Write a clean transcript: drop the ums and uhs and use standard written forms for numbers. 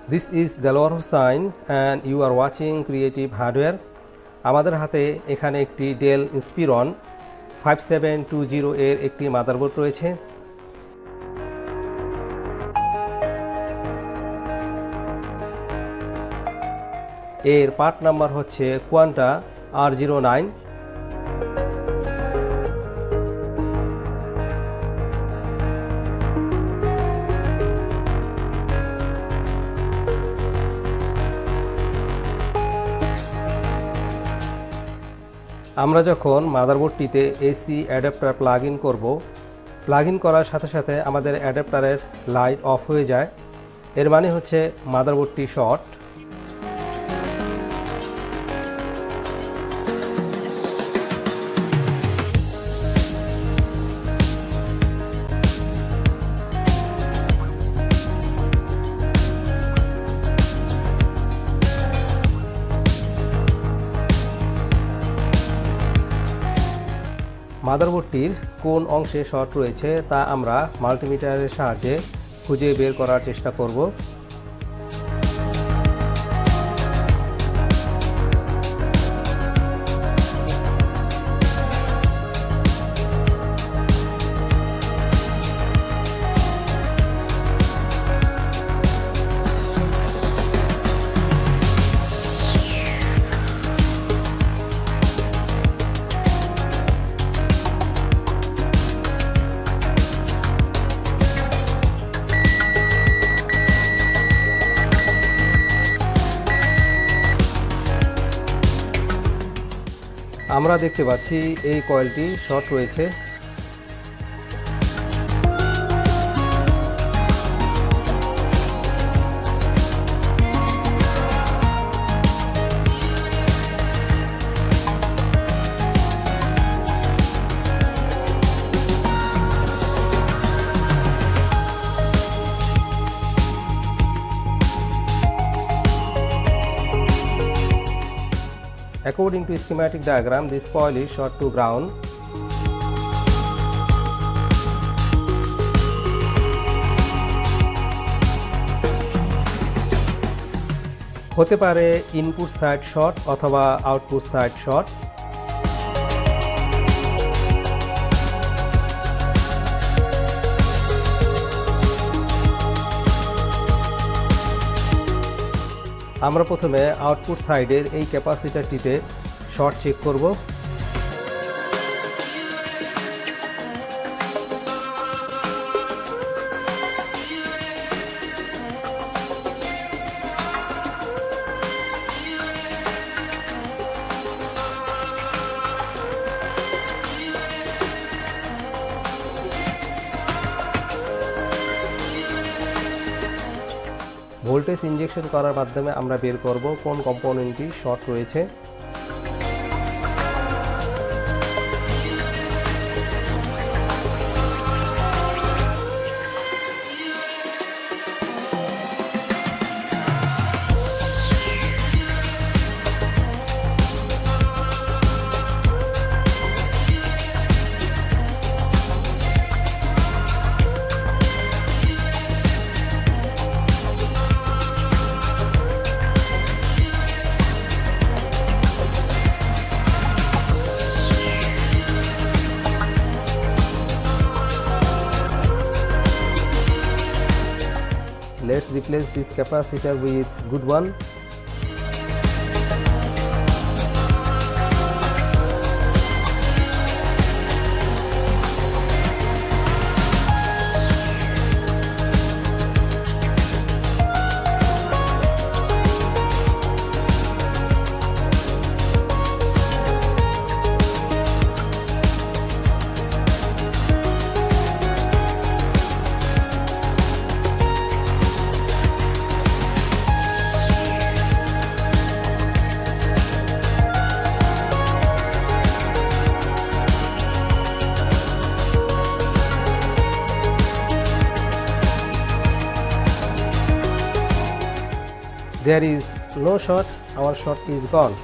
This is Delwar Hussain and you are watching Creative Hardware. আমাদের হাতে এখানে একটি Dell Inspiron 5720 এর একটি মাদারবোর্ড রয়েছে। এর পার্ট নাম্বার হচ্ছে কোয়ান্টা R09। আমরা যখন মাদারবোর্ডটিতে এসি অ্যাডাপ্টার প্লাগ ইন করব, প্লাগ ইন করার সাথে সাথে আমাদের অ্যাডাপ্টারের লাইট অফ হয়ে যায়। এর মানে হচ্ছে মাদারবোর্ডটি শর্ট। মাদারবোর্ডটির কোন অংশে শর্ট রয়েছে তা আমরা মাল্টিমিটারের সাহায্যে খুঁজে বের করার চেষ্টা করব। আমরা দেখতে পাচ্ছি এই কয়েলটি শর্ট রয়েছে। According to schematic diagram, this coil is short to ground. হতে পারে ইনপুট সাইড শর্ট অথবা আউটপুট সাইড শর্ট। আমরা প্রথমে আউটপুট সাইডের এই ক্যাপাসিটরটিতে শর্ট চেক করব। ভোল্টেজ ইনজেকশন করার মাধ্যমে আমরা বের করব কোন কম্পোনেন্টটি শর্ট রয়েছে। Let's replace this capacitor with good one. There is no short, our short is gone.